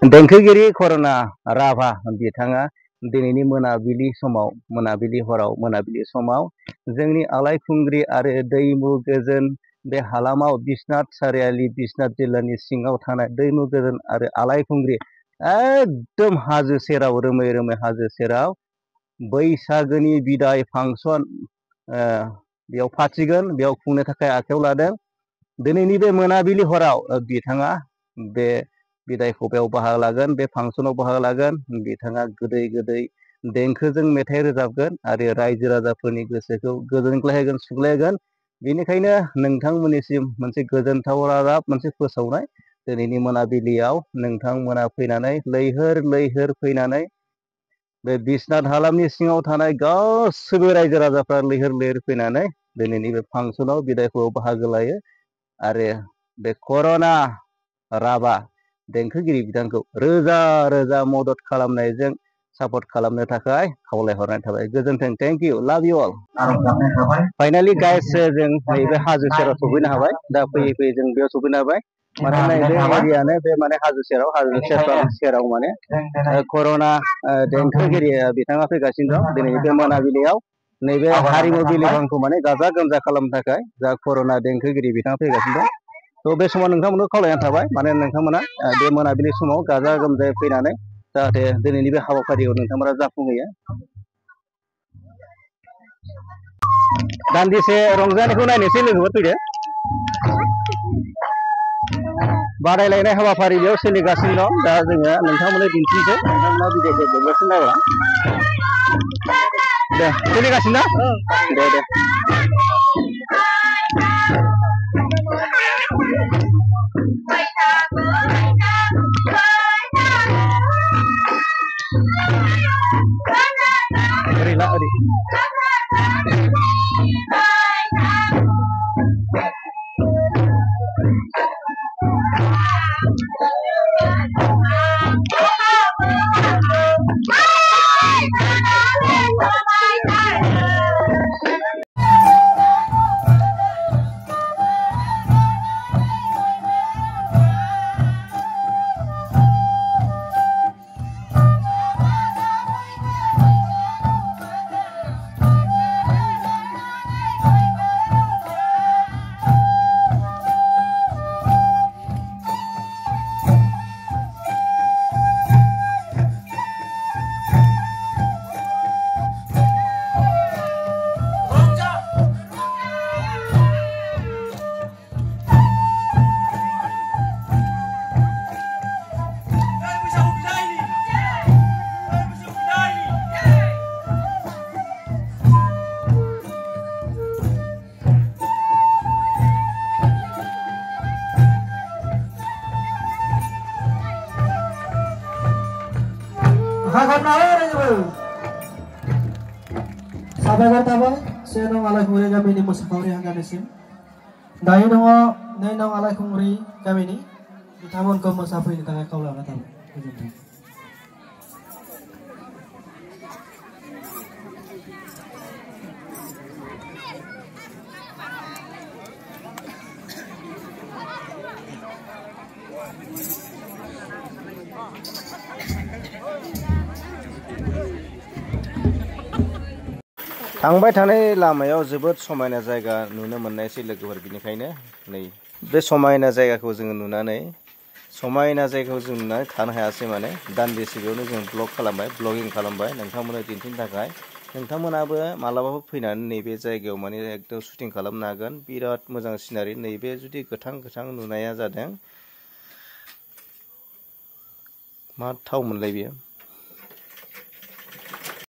देंखोगिरि कर'ना राभा बिथाङा दिनैनि मोनाबिलि समाव जोंनि आलायखुंग्रि आरो दैमु गोजोन बे हालामाव बिश्वनाथ सारियालि बिश्वनाथ जिल्लानि सिङाव थानाय दैमु गोजोन आरो आलायखुंग्रि एकदम हाजो सेराव रोमै रोमै हाजो सेराव बैसागोनि बिदाय फांसन बेयाव फाथिगोन, बेयाव खुंनो थाखाय आखायाव लादों। दिनैनि बे मोनाबिलि हराव बिथाङा बे बिदाय खबायाव बाहागो लागोन, बे फांसनाव बाहागो लागोन। बिथाङा गोदै गोदै देंखोजों मेथाइ रोजाबगोन आरो रायजो राजाफोरनि गोसोखौ गोजोनग्लायहोगोन, सुग्लायहोगोन। बेनिखायनो नोंथांमोननिसिम मोनसे गोजोनथाव रादाब, मोनसे फोसावनाय। दिनैनि मोनाबिलियाव नोंथांमोना फैनानै लैहोर लैहोर फैनानै बे बिश्वनाथ हालामनि सिङाव थानाय गासैबो रायजो राजाफ्रा लैहोर लैहोर फैनानै दिनैनि बे फांसनाव बिदायखौ बाहागो लायो आरो बे कर'ना राभा देंखोगिरि बिथांखौ रोजा रोजा मदद खालामनायजों सापर्ट खालामनो थाखाय खावलायहरनाय थाबाय। गोजोन्थों, थेंक इउ, लाभ इउ अल। फाइनालि गाइस जों नैबे हाजो सेराव सफैनो हाबाय। दा फैयै फैयै जों बेयाव सफैनो हाबाय। माने नैबे एरियानो बे माने हाजो सेराव माने कर'ना देंखोगिरि बिथाङा फैगासिनो दं। दिनै बे मोनाबिलियाव नैबे हारिमु बिलिफांखौ माने गाजा गोमजा खालामनो थाखाय जा कर'ना देंखोगिरि बिथाङा फैगासिनो दं। थ' बे समाव नोंथांमोनखौ खावलायनाय थाबाय, माने नोंथांमोना बे मोनाबिलि समाव गाजा गोमजायै फैनानै जाहाथे दिनैनि बे हाबाफारियाव नोंथांमोना जाफुंहैयो। दान्दिसे रंजानायखौ नायनोसै लोगोफोर, फैदो। बादायलायनाय हाबाफारि बेयाव सोलिगासिनो दं। दा जोङो नोंथांमोननो दिन्थिनोसै, नोंथांमोना भिडिअखौ जोबजासिम नायब्ला। दे, सोलिगासिनो ना? दे दे। ओरै ला, ओरै। Sabagar tabai, saya nong Alaikungri kami ini musafari hangganisim. Dahi nong nai nong Alaikungri kami ini, ditamon kau musafari di tengah kau lama tahu. थांबाय थानाय लामायाव जोबोद समायना जायगा नुनो मोननायसै लोगोफोर। बिनिखायनो नै बे समायना जायगाखौ जों नुनानै थानो हायासै। माने दान्दिसे बेयावनो जों ब्लगिं खालामबाय नोंथांमोननो दिन्थिनो थाखाय। नोंथांमोनाबो मालाबाफोर फैनानै नैबे जायगायाव माने एकदम शुटिं खालामनो हागोन। बिराद मोजां सिनारि। नैबे जुदि गोथां गोथां नुनाया जादों मा थाव मोनलाय बेयो।